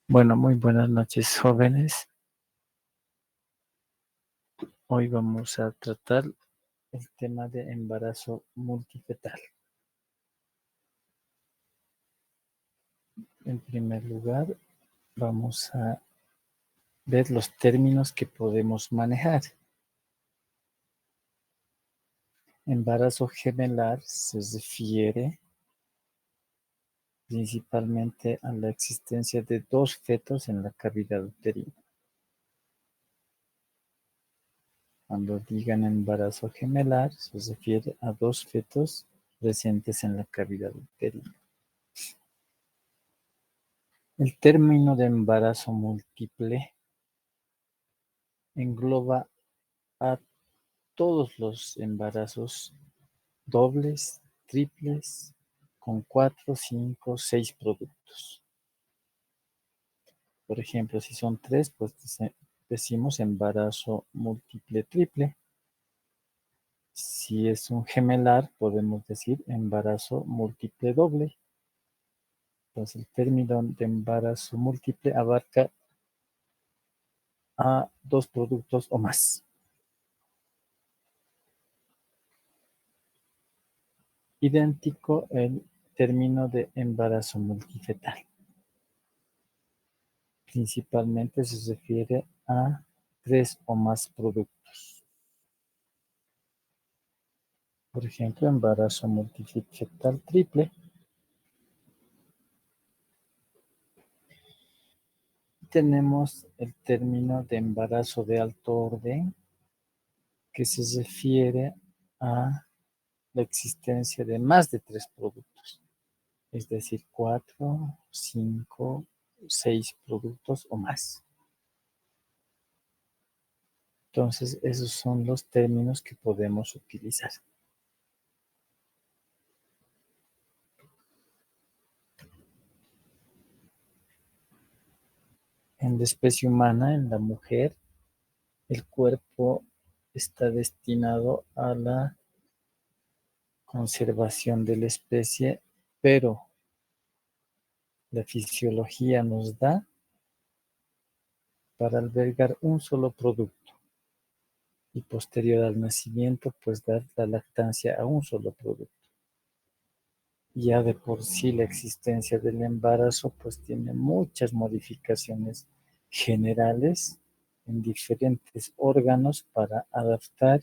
Bueno, muy buenas noches, jóvenes. Hoy vamos a tratar el tema de embarazo multifetal. En primer lugar, vamos a ver los términos que podemos manejar. Embarazo gemelar se refiere principalmente a la existencia de dos fetos en la cavidad uterina. Cuando digan embarazo gemelar, se refiere a dos fetos presentes en la cavidad uterina. El término de embarazo múltiple engloba a todos los embarazos dobles, triples, con 4, 5, 6 productos. Por ejemplo, si son 3, pues decimos embarazo múltiple triple. Si es un gemelar, podemos decir embarazo múltiple doble. Entonces, el término de embarazo múltiple abarca a 2 productos o más. Idéntico el término de embarazo multifetal. Principalmente se refiere a 3 o más productos. Por ejemplo, embarazo multifetal triple. Tenemos el término de embarazo de alto orden, que se refiere a la existencia de más de 3 productos, es decir, 4, 5, 6 productos o más. Entonces, esos son los términos que podemos utilizar. En la especie humana, en la mujer, el cuerpo está destinado a la conservación de la especie, pero la fisiología nos da para albergar un solo producto y posterior al nacimiento, pues dar la lactancia a un solo producto. Ya de por sí la existencia del embarazo, pues tiene muchas modificaciones generales en diferentes órganos para adaptar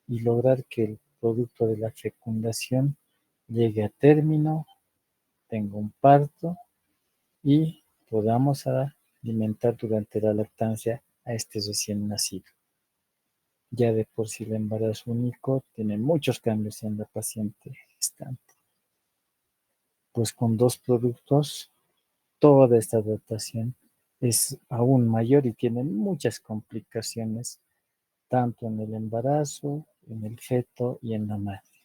y lograr que el producto de la fecundación llegue a término, tenga un parto y podamos alimentar durante la lactancia a este recién nacido. Ya de por sí el embarazo único tiene muchos cambios en la paciente gestante. Pues con 2 productos, toda esta adaptación es aún mayor y tiene muchas complicaciones, tanto en el embarazo, en el feto y en la madre.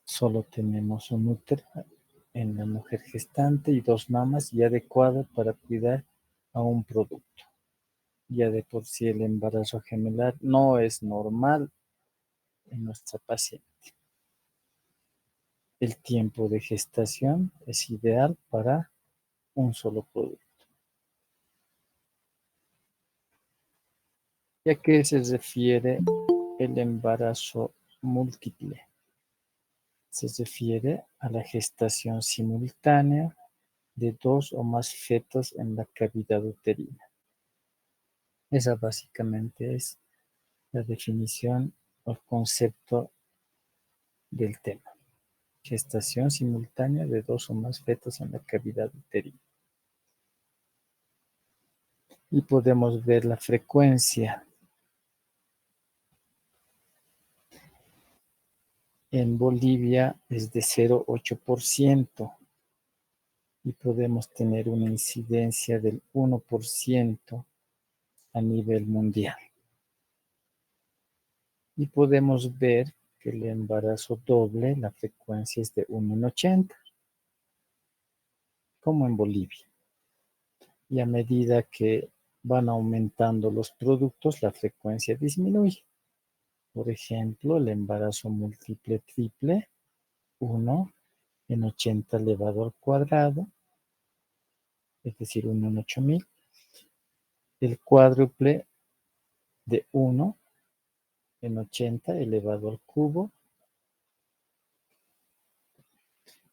Solo tenemos un útero en la mujer gestante y 2 mamas y adecuado para cuidar a un producto. Ya de por sí el embarazo gemelar no es normal en nuestra paciente. El tiempo de gestación es ideal para un solo producto. ¿Y a qué se refiere el embarazo múltiple? Se refiere a la gestación simultánea de 2 o más fetos en la cavidad uterina. Esa básicamente es la definición o concepto del tema. Gestación simultánea de 2 o más fetos en la cavidad uterina. Y podemos ver la frecuencia. En Bolivia es de 0,8% y podemos tener una incidencia del 1% a nivel mundial. Y podemos ver que el embarazo doble, la frecuencia es de 1 en 80, como en Bolivia. y a medida que van aumentando los productos, la frecuencia disminuye. Por ejemplo, el embarazo múltiple triple, 1 en 80 elevado al cuadrado, es decir, 1 en 8000. El cuádruple de 1 en 80 elevado al cubo.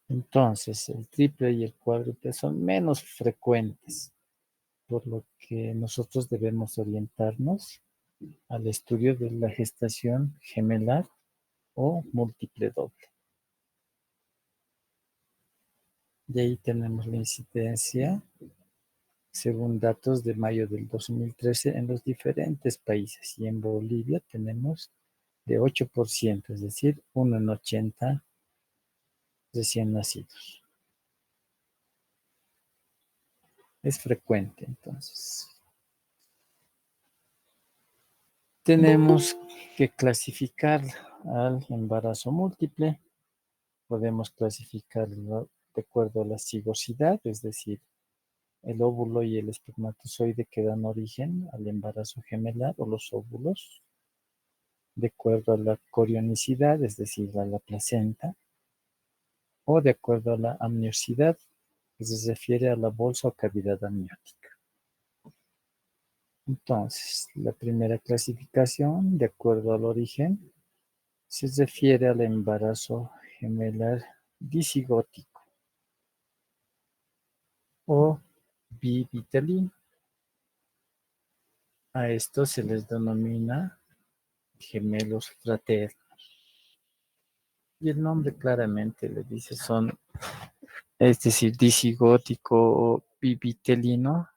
Entonces, el triple y el cuádruple son menos frecuentes, por lo que nosotros debemos orientarnos al estudio de la gestación gemelar o múltiple doble. Y ahí tenemos la incidencia según datos de mayo del 2013 en los diferentes países. Y en Bolivia tenemos de 8%, es decir, 1 en 80 recién nacidos. Es frecuente, entonces. Tenemos que clasificar al embarazo múltiple. Podemos clasificarlo de acuerdo a la cigosidad, es decir, el óvulo y el espermatozoide que dan origen al embarazo gemelar o los óvulos, de acuerdo a la corionicidad, es decir, a la placenta, o de acuerdo a la amniosidad, que se refiere a la bolsa o cavidad amniótica. Entonces, la primera clasificación, de acuerdo al origen, se refiere al embarazo gemelar disigótico o bivitelino. A estos se les denomina gemelos fraternos. Y el nombre claramente le dice es decir, disigótico o bivitelino,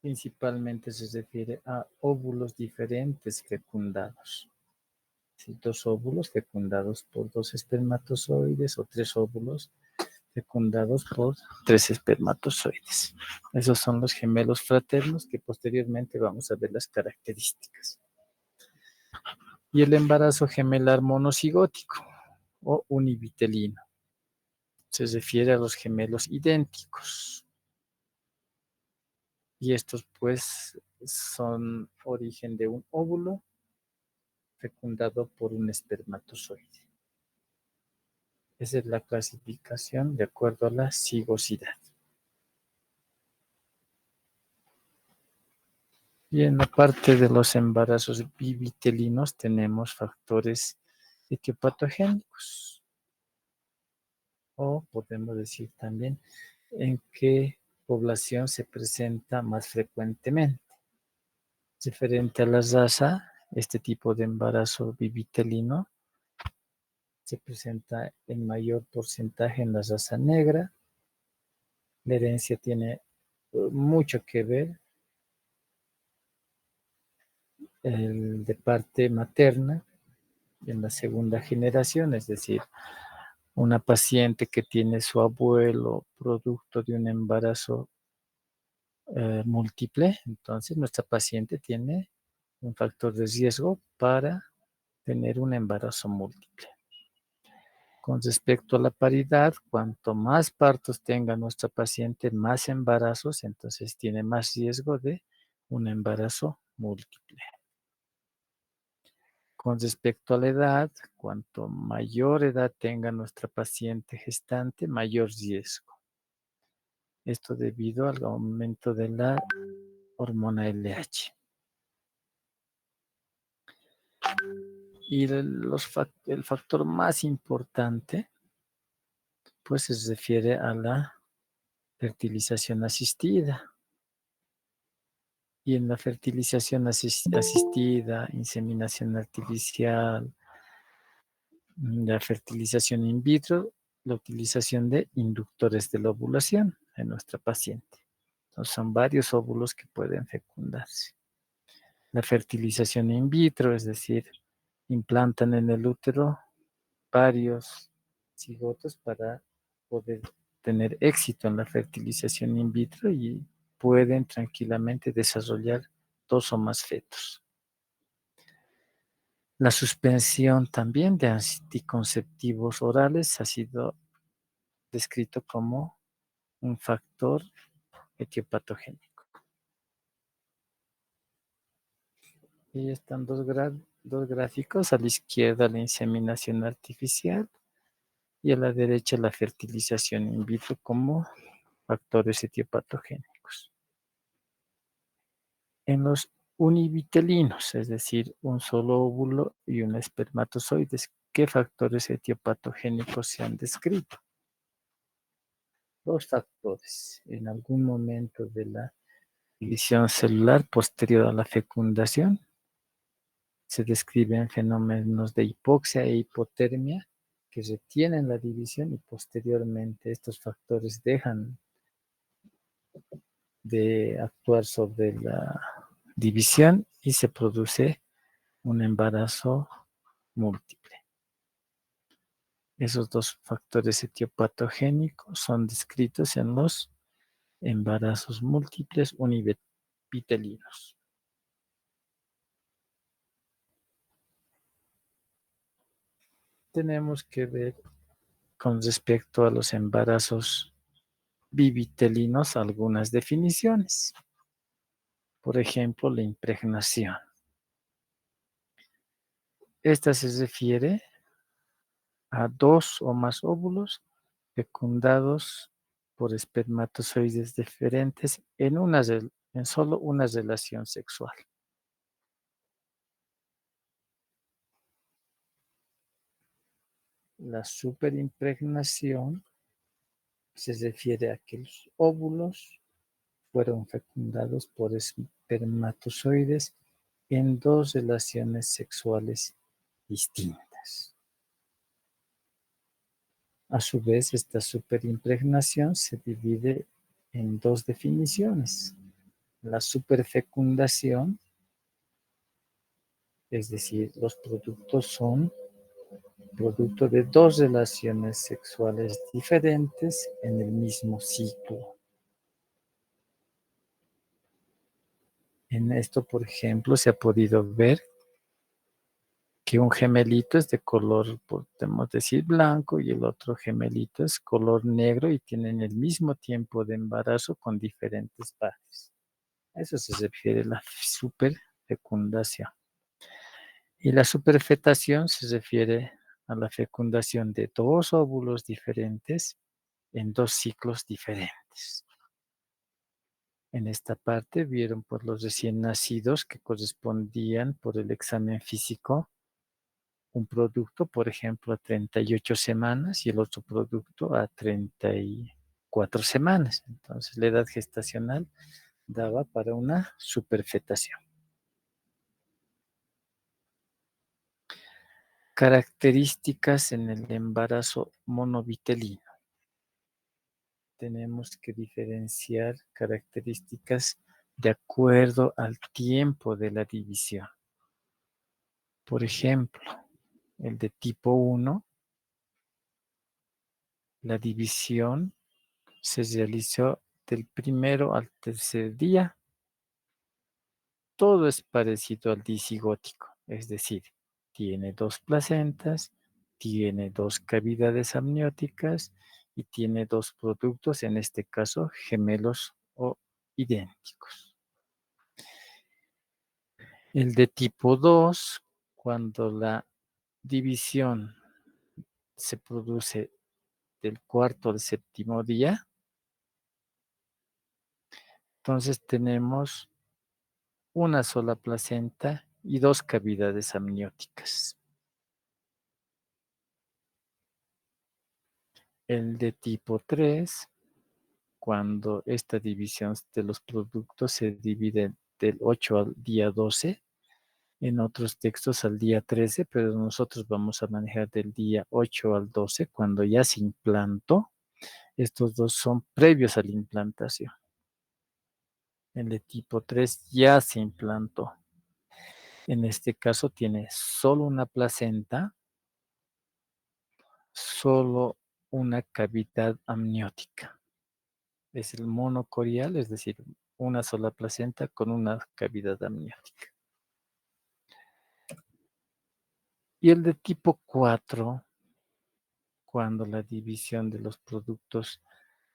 principalmente se refiere a óvulos diferentes fecundados. Si dos óvulos fecundados por dos espermatozoides o tres óvulos fecundados por tres espermatozoides. Esos son los gemelos fraternos que posteriormente vamos a ver las características. Y el embarazo gemelar monocigótico o univitelino se refiere a los gemelos idénticos. Y estos pues son origen de un óvulo fecundado por un espermatozoide. Esa es la clasificación de acuerdo a la cigosidad. Y en la parte de los embarazos bivitelinos tenemos factores etiopatogénicos. O podemos decir también en qué población se presenta más frecuentemente. Diferente a la raza, este tipo de embarazo bivitelino se presenta en mayor porcentaje en la raza negra. La herencia tiene mucho que ver. El de parte materna en la segunda generación, es decir, una paciente que tiene su abuelo producto de un embarazo múltiple, entonces nuestra paciente tiene un factor de riesgo para tener un embarazo múltiple. Con respecto a la paridad, cuanto más partos tenga nuestra paciente, más embarazos, entonces tiene más riesgo de un embarazo múltiple. Con respecto a la edad, cuanto mayor edad tenga nuestra paciente gestante, mayor riesgo. Esto debido al aumento de la hormona LH. Y el factor más importante, pues se refiere a la fertilización asistida. Y en la fertilización asistida, inseminación artificial, la fertilización in vitro, la utilización de inductores de la ovulación en nuestra paciente. Entonces, son varios óvulos que pueden fecundarse. La fertilización in vitro, es decir, implantan en el útero varios cigotos para poder tener éxito en la fertilización in vitro y pueden tranquilamente desarrollar dos o más fetos. La suspensión también de anticonceptivos orales ha sido descrito como un factor etiopatogénico. Y están dos gráficos, a la izquierda la inseminación artificial y a la derecha la fertilización in vitro como factores etiopatogénicos. En los univitelinos, es decir, un solo óvulo y un espermatozoide, ¿qué factores etiopatogénicos se han descrito? Dos factores. En algún momento de la división celular posterior a la fecundación, se describen fenómenos de hipoxia e hipotermia que retienen la división y posteriormente estos factores dejan de actuar sobre la división y se produce un embarazo múltiple. Esos dos factores etiopatogénicos son descritos en los embarazos múltiples univitelinos. Tenemos que ver con respecto a los embarazos bivitelinos algunas definiciones. Por ejemplo, la impregnación. Esta se refiere a dos o más óvulos fecundados por espermatozoides diferentes en solo una relación sexual. La superimpregnación se refiere a que los óvulos fueron fecundados por espermatozoides en dos relaciones sexuales distintas. A su vez, esta superimpregnación se divide en dos definiciones. La superfecundación, es decir, los productos son producto de dos relaciones sexuales diferentes en el mismo ciclo. En esto, por ejemplo, se ha podido ver que un gemelito es de color, podemos decir, blanco y el otro gemelito es color negro y tienen el mismo tiempo de embarazo con diferentes padres. A eso se refiere la superfecundación. Y la superfetación se refiere a la fecundación de dos óvulos diferentes en dos ciclos diferentes. En esta parte vieron por los recién nacidos que correspondían por el examen físico un producto, por ejemplo, a 38 semanas y el otro producto a 34 semanas. Entonces, la edad gestacional daba para una superfetación. Características en el embarazo monovitelino. Tenemos que diferenciar características de acuerdo al tiempo de la división. Por ejemplo, el de tipo 1, la división se realizó del primero al tercer día. Todo es parecido al disigótico, es decir, tiene dos placentas, tiene dos cavidades amnióticas y tiene dos productos, en este caso gemelos o idénticos. El de tipo 2, cuando la división se produce del cuarto al séptimo día, entonces tenemos una sola placenta y dos cavidades amnióticas. El de tipo 3, cuando esta división de los productos se divide del 8 al día 12, en otros textos al día 13, pero nosotros vamos a manejar del día 8 al 12, cuando ya se implantó. Estos dos son previos a la implantación. El de tipo 3 ya se implantó. En este caso tiene solo una placenta, solo una cavidad amniótica. Es el monocorial, es decir, una sola placenta con una cavidad amniótica. Y el de tipo 4, cuando la división de los productos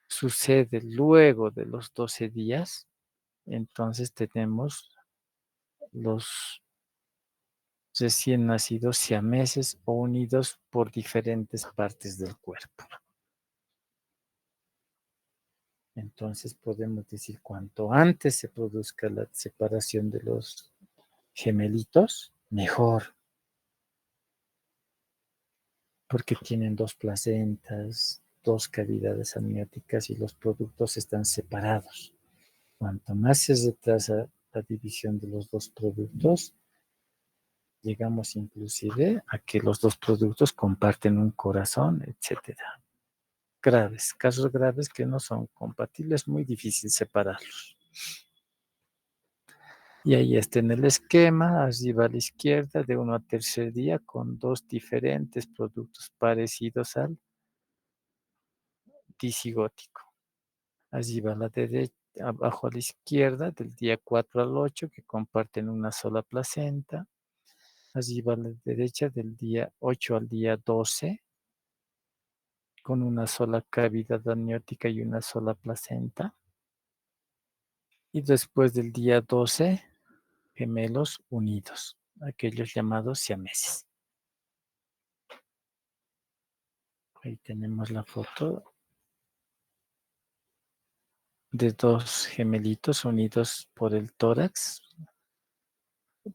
sucede luego de los 12 días, entonces tenemos los recién nacidos siameses o unidos por diferentes partes del cuerpo. Entonces podemos decir cuanto antes se produzca la separación de los gemelitos, mejor, porque tienen dos placentas, dos cavidades amnióticas y los productos están separados. Cuanto más se retrasa la división de los dos productos, llegamos inclusive a que los dos productos comparten un corazón, etcétera. Graves, casos graves que no son compatibles, muy difícil separarlos. Y ahí está en el esquema, arriba a la izquierda, de 1 a tercer día, con dos diferentes productos parecidos al disigótico. Allí va a la derecha, abajo a la izquierda, del día 4 al 8, que comparten una sola placenta. Allí va a la derecha, del día 8 al día 12, con una sola cavidad amniótica y una sola placenta. Y después del día 12, gemelos unidos, aquellos llamados siameses. Ahí tenemos la foto de dos gemelitos unidos por el tórax.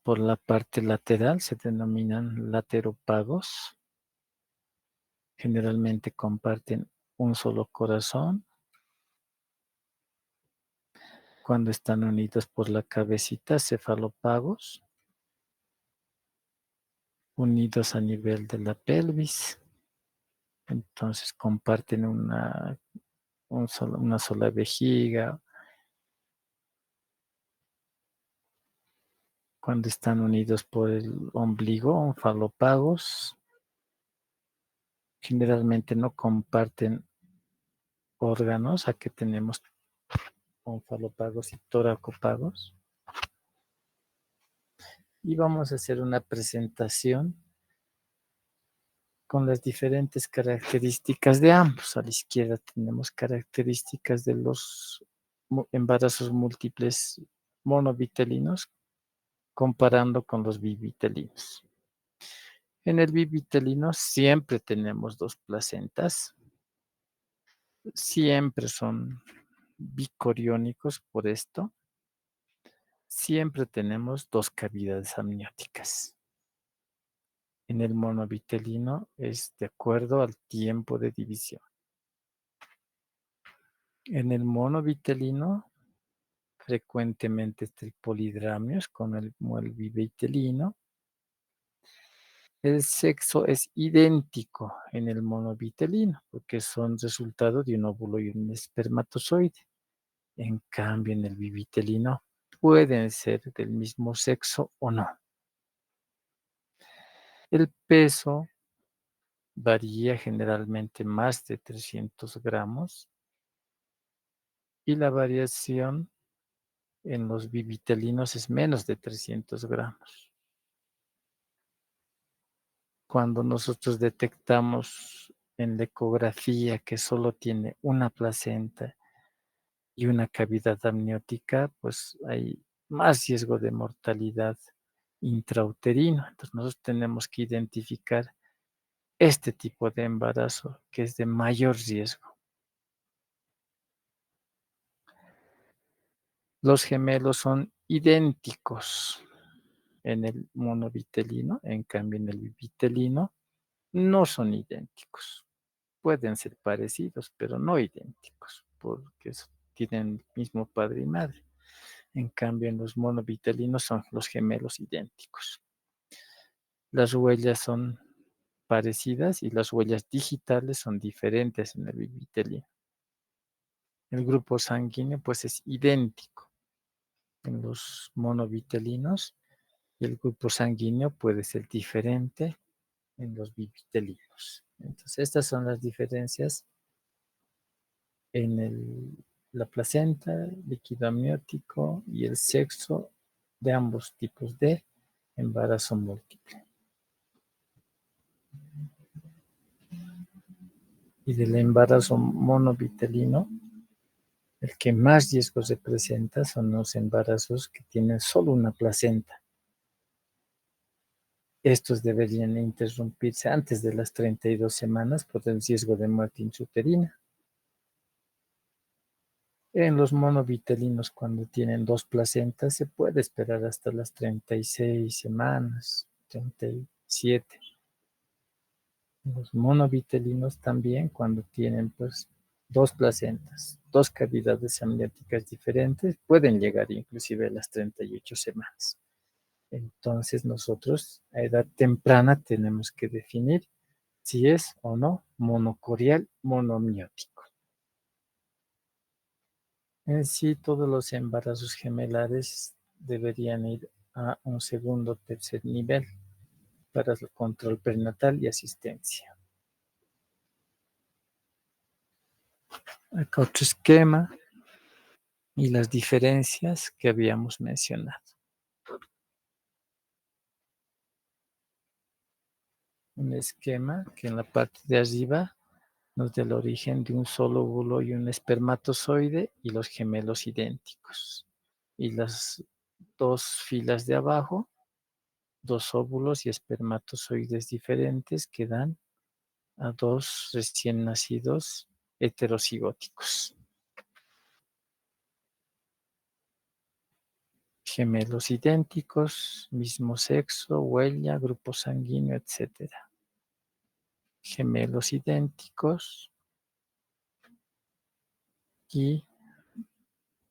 Por la parte lateral se denominan lateropagos. Generalmente comparten un solo corazón. Cuando están unidos por la cabecita, cefalopagos. Unidos a nivel de la pelvis. Entonces comparten una sola vejiga. Cuando están unidos por el ombligo, onfalopagos. Generalmente no comparten órganos. Aquí tenemos onfalopagos y toracopagos. Y vamos a hacer una presentación con las diferentes características de ambos. A la izquierda tenemos características de los embarazos múltiples monovitelinos comparando con los bivitelinos. En el bivitelino siempre tenemos dos placentas, siempre son bicoriónicos por esto, siempre tenemos dos cavidades amnióticas. En el monovitelino es de acuerdo al tiempo de división. En el monovitelino frecuentemente está el polidramios como el bivitelino. El sexo es idéntico en el monovitelino porque son resultado de un óvulo y un espermatozoide. En cambio, en el bivitelino pueden ser del mismo sexo o no. El peso varía generalmente más de 300 gramos y la variación en los bivitelinos es menos de 300 gramos. Cuando nosotros detectamos en la ecografía que solo tiene una placenta y una cavidad amniótica, pues hay más riesgo de mortalidad intrauterino. Entonces nosotros tenemos que identificar este tipo de embarazo que es de mayor riesgo. Los gemelos son idénticos en el monovitelino, en cambio en el bivitelino no son idénticos. Pueden ser parecidos, pero no idénticos, porque tienen el mismo padre y madre. En cambio, en los monovitelinos son los gemelos idénticos. Las huellas son parecidas y las huellas digitales son diferentes en el bivitelino. El grupo sanguíneo pues es idéntico en los monovitelinos y el grupo sanguíneo puede ser diferente en los bivitelinos. Entonces, estas son las diferencias en la placenta, líquido amniótico y el sexo de ambos tipos de embarazo múltiple. Y del embarazo monovitelino El que más riesgos representa son los embarazos que tienen solo una placenta. Estos deberían interrumpirse antes de las 32 semanas por el riesgo de muerte intrauterina. En los monovitelinos, cuando tienen dos placentas, se puede esperar hasta las 36 semanas, 37. Los monovitelinos también, cuando tienen pues dos placentas, dos cavidades amnióticas diferentes, pueden llegar inclusive a las 38 semanas. Entonces nosotros a edad temprana tenemos que definir si es o no monocorial monoamniótico. En sí, todos los embarazos gemelares deberían ir a un segundo o tercer nivel para el control prenatal y asistencia. Acá otro esquema y las diferencias que habíamos mencionado. Un esquema que en la parte de arriba nos da el origen de un solo óvulo y un espermatozoide y los gemelos idénticos. Y las dos filas de abajo, dos óvulos y espermatozoides diferentes que dan a dos recién nacidos heterocigóticos. Gemelos idénticos, mismo sexo, huella, grupo sanguíneo, etc. Gemelos idénticos y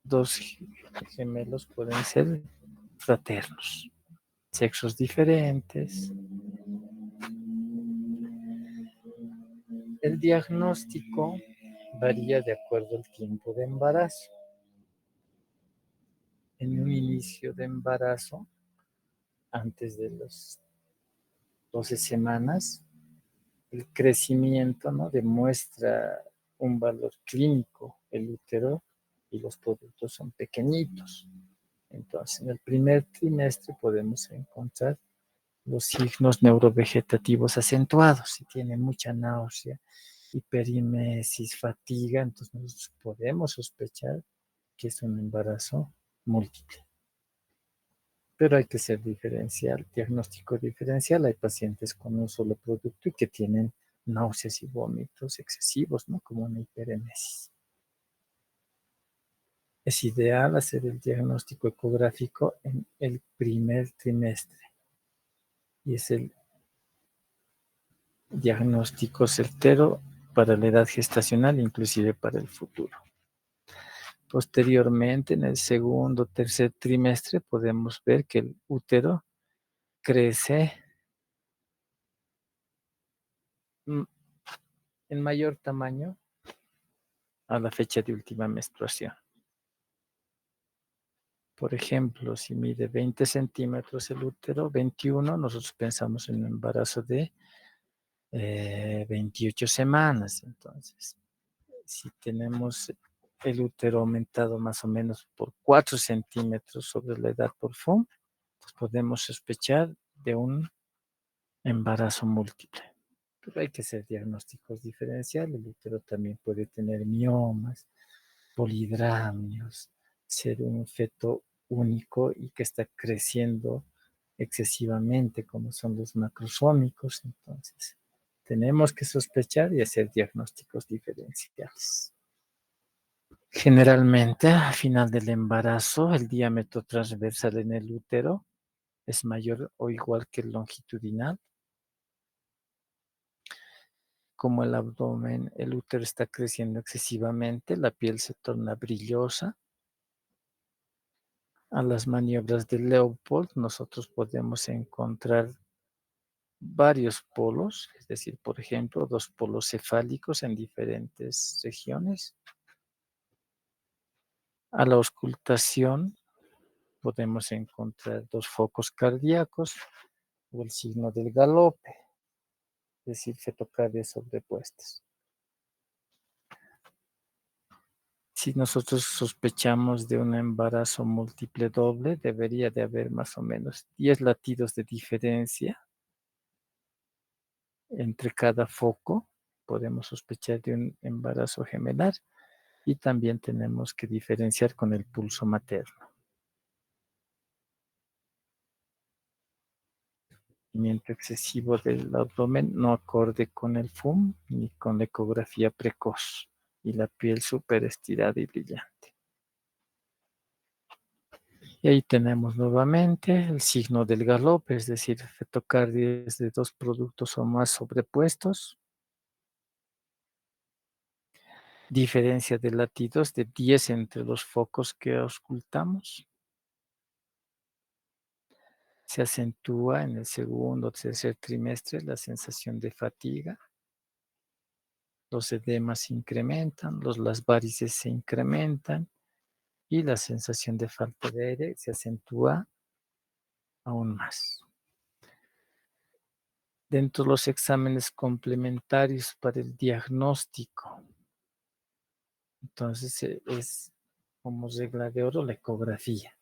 dos gemelos pueden ser fraternos, sexos diferentes. El diagnóstico varía de acuerdo al tiempo de embarazo. En un inicio de embarazo, antes de las 12 semanas, el crecimiento, ¿no?, demuestra un valor clínico. El útero y los productos son pequeñitos. Entonces, en el primer trimestre podemos encontrar los signos neurovegetativos acentuados. Si tiene mucha náusea, hiperimesis, fatiga, entonces nosotros podemos sospechar que es un embarazo múltiple. Pero hay que ser diferencial, diagnóstico diferencial. Hay pacientes con un solo producto y que tienen náuseas y vómitos excesivos, ¿no?, como una hiperemesis. Es ideal hacer el diagnóstico ecográfico en el primer trimestre y es el diagnóstico certero para la edad gestacional, inclusive para el futuro. Posteriormente, en el segundo o tercer trimestre, podemos ver que el útero crece en mayor tamaño a la fecha de última menstruación. Por ejemplo, si mide 20 centímetros el útero, 21, nosotros pensamos en un embarazo de 28 semanas. Entonces, si tenemos el útero aumentado más o menos por 4 centímetros sobre la edad por FUM, pues podemos sospechar de un embarazo múltiple. Pero hay que hacer diagnósticos diferenciales. El útero también puede tener miomas, polidramios, ser un feto único y que está creciendo excesivamente, como son los macrosómicos. Entonces, tenemos que sospechar y hacer diagnósticos diferenciales. Generalmente, al final del embarazo, el diámetro transversal en el útero es mayor o igual que el longitudinal. Como el abdomen, el útero está creciendo excesivamente, la piel se torna brillosa. A las maniobras de Leopold, nosotros podemos encontrar varios polos, es decir, por ejemplo, dos polos cefálicos en diferentes regiones. A la auscultación podemos encontrar dos focos cardíacos o el signo del galope, es decir, fetocardias sobrepuestas. Si nosotros sospechamos de un embarazo múltiple doble, debería de haber más o menos 10 latidos de diferencia entre cada foco. Podemos sospechar de un embarazo gemelar. Y también tenemos que diferenciar con el pulso materno. Movimiento excesivo del abdomen no acorde con el FUM ni con la ecografía precoz y la piel súper estirada y brillante. Y ahí tenemos nuevamente el signo del galope, es decir, fetocardias de dos productos o más sobrepuestos. Diferencia de latidos de 10 entre los focos que auscultamos. Se acentúa en el segundo o tercer trimestre la sensación de fatiga. Los edemas se incrementan, las varices se incrementan y la sensación de falta de aire se acentúa aún más. Dentro de los exámenes complementarios para el diagnóstico, entonces es como regla de oro la ecografía,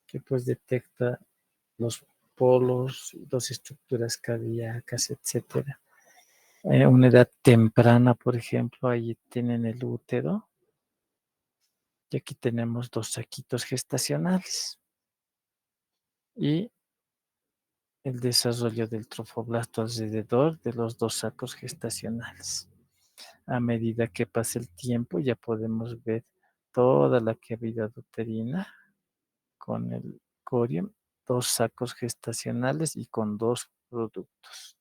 que pues detecta los polos, dos estructuras cardíacas, etcétera. Una edad temprana, por ejemplo, ahí tienen el útero. Y aquí tenemos dos saquitos gestacionales. Y el desarrollo del trofoblasto alrededor de los dos sacos gestacionales. A medida que pasa el tiempo, ya podemos ver toda la cavidad uterina con el corium, dos sacos gestacionales y con dos productos.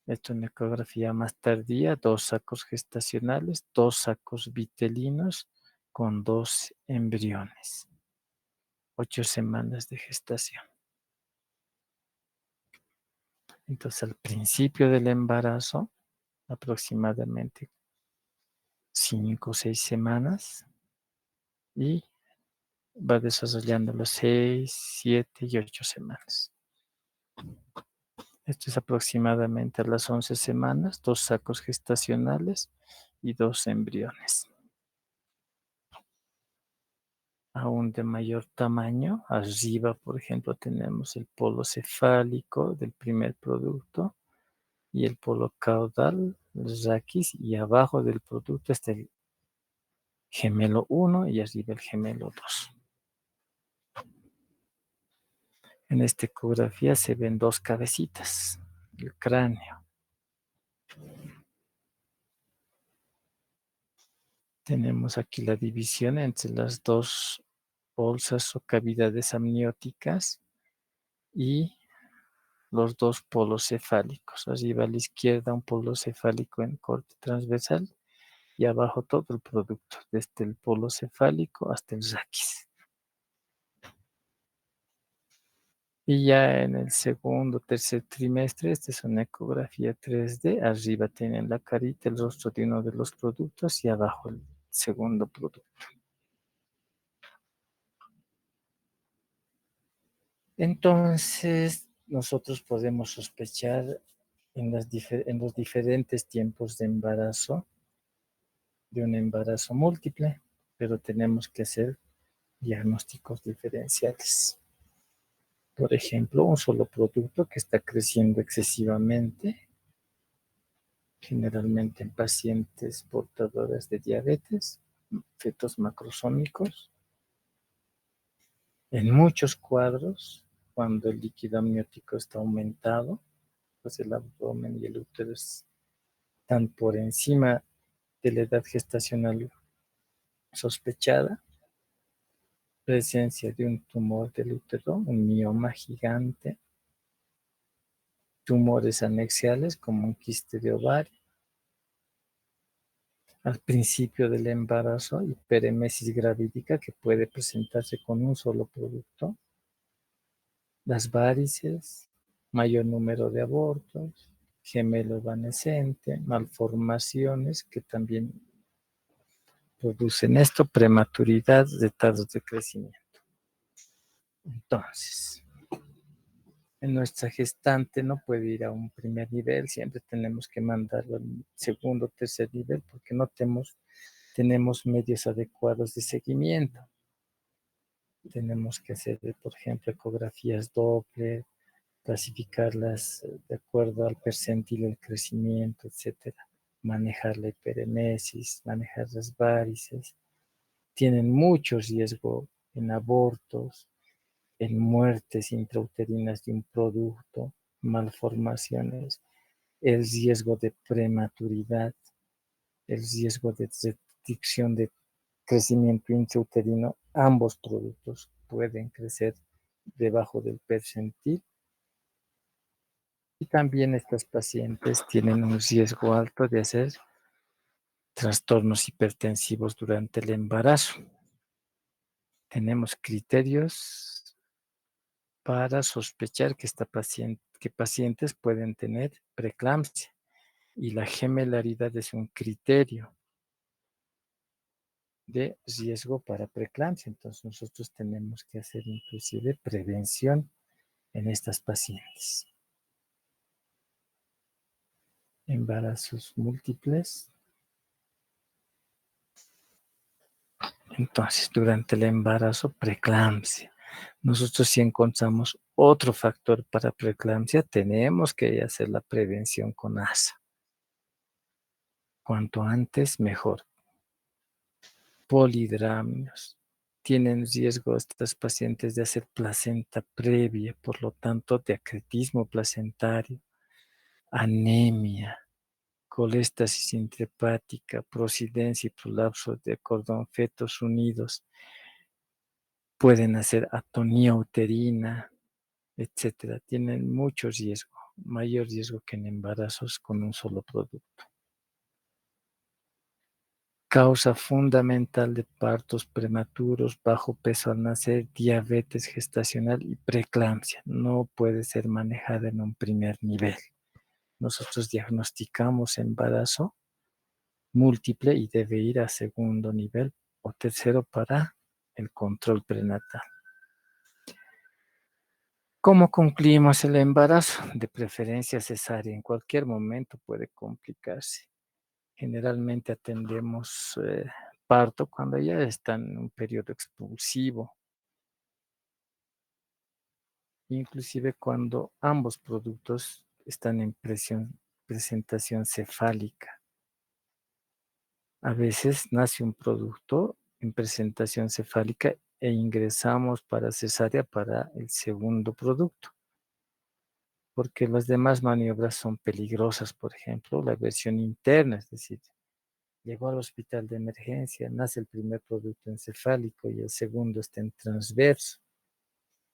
Esto en ecografía más tardía, dos sacos gestacionales, dos sacos vitelinos con dos embriones. 8 semanas de gestación. Entonces, al principio del embarazo, aproximadamente 5 o 6 semanas, y va desarrollando los 6, 7 y 8 semanas. Esto es aproximadamente a las 11 semanas, dos sacos gestacionales y dos embriones. Aún de mayor tamaño, arriba, por ejemplo, tenemos el polo cefálico del primer producto y el polo caudal, el raquis, y abajo del producto está el gemelo 1 y arriba el gemelo 2. En esta ecografía se ven dos cabecitas, el cráneo. Tenemos aquí la división entre las dos bolsas o cavidades amnióticas y los dos polos cefálicos. Arriba a la izquierda un polo cefálico en corte transversal y abajo todo el producto, desde el polo cefálico hasta el raquis. Y ya en el segundo, tercer trimestre, esta es una ecografía 3D. Arriba tienen la carita, el rostro de uno de los productos y abajo el segundo producto. Entonces, nosotros podemos sospechar en los diferentes tiempos de embarazo, de un embarazo múltiple, pero tenemos que hacer diagnósticos diferenciales. Por ejemplo, un solo producto que está creciendo excesivamente, generalmente en pacientes portadoras de diabetes, fetos macrosómicos. En muchos cuadros, cuando el líquido amniótico está aumentado, pues el abdomen y el útero están por encima de la edad gestacional sospechada, presencia de un tumor del útero, un mioma gigante, tumores anexiales como un quiste de ovario, al principio del embarazo, hiperemesis gravídica que puede presentarse con un solo producto, las varices, mayor número de abortos, gemelo evanescente, malformaciones que también producen esto, prematuridad, retardos de crecimiento. Entonces, en nuestra gestante no puede ir a un primer nivel, siempre tenemos que mandarlo al segundo o tercer nivel porque no tenemos medios adecuados de seguimiento. Tenemos que hacer, por ejemplo, ecografías Doppler, clasificarlas de acuerdo al percentil del crecimiento, etcétera. manejar la hiperemesis, manejar las varices. Tienen mucho riesgo en abortos, en muertes intrauterinas de un producto, malformaciones, el riesgo de prematuridad, el riesgo de restricción de crecimiento intrauterino. Ambos productos pueden crecer debajo del percentil. Y también estas pacientes tienen un riesgo alto de hacer trastornos hipertensivos durante el embarazo. Tenemos criterios para sospechar que pacientes pueden tener preeclampsia, y la gemelaridad es un criterio de riesgo para preeclampsia. Entonces nosotros tenemos que hacer inclusive prevención en estas pacientes. Embarazos múltiples. Entonces, durante el embarazo, preeclampsia. Nosotros si encontramos otro factor para preeclampsia, tenemos que hacer la prevención con ASA. Cuanto antes, mejor. Polidramios. Tienen riesgo estas pacientes de hacer placenta previa, por lo tanto, de acretismo placentario, anemia, colestasis intrahepática, prosidencia y prolapso de cordón fetos unidos. Pueden hacer atonía uterina, etcétera. Tienen mucho riesgo, mayor riesgo que en embarazos con un solo producto. Causa fundamental de partos prematuros, bajo peso al nacer, diabetes gestacional y preeclampsia. No puede ser manejada en un primer nivel. Nosotros diagnosticamos embarazo múltiple y debe ir a segundo nivel o tercero para el control prenatal. ¿Cómo concluimos el embarazo? De preferencia cesárea. En cualquier momento puede complicarse. Generalmente atendemos parto cuando ya está en un periodo expulsivo, inclusive cuando ambos productos están en presentación cefálica. A veces nace un producto en presentación cefálica e ingresamos para cesárea para el segundo producto, porque las demás maniobras son peligrosas. Por ejemplo, la versión interna, es decir, llegó al hospital de emergencia, nace el primer producto encefálico y el segundo está en transverso.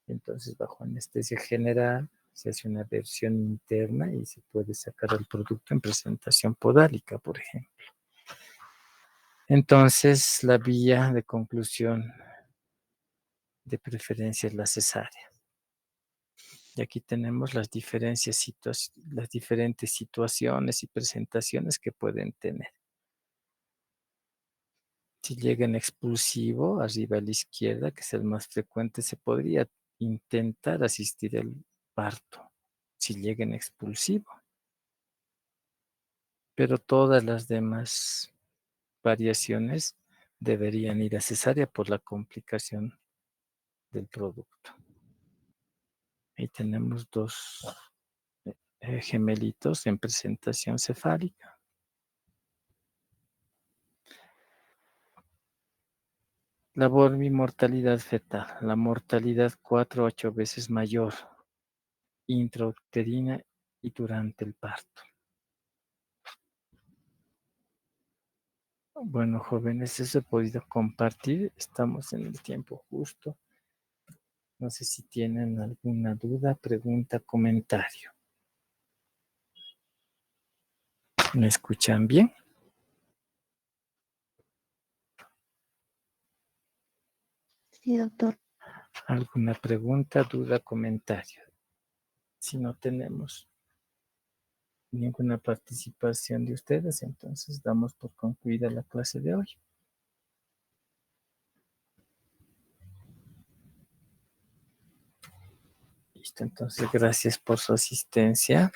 Entonces, bajo anestesia general, se hace una versión interna y se puede sacar el producto en presentación podálica, por ejemplo. Entonces, la vía de conclusión de preferencia es la cesárea. Y aquí tenemos las diferentes situaciones y presentaciones que pueden tener. Si llega en expulsivo, arriba a la izquierda, que es el más frecuente, se podría intentar asistir el parto. Si llega en expulsivo. Pero todas las demás variaciones deberían ir a cesárea por la complicación del producto. Ahí tenemos dos gemelitos en presentación cefálica. La mortalidad fetal. La mortalidad 4 a 8 veces mayor intrauterina y durante el parto. Bueno, jóvenes, eso he podido compartir. Estamos en el tiempo justo. No sé si tienen alguna duda, pregunta, comentario. ¿Me escuchan bien? Sí, doctor. ¿Alguna pregunta, duda, comentario? Si no tenemos ninguna participación de ustedes, entonces damos por concluida la clase de hoy. Listo, entonces gracias por su asistencia.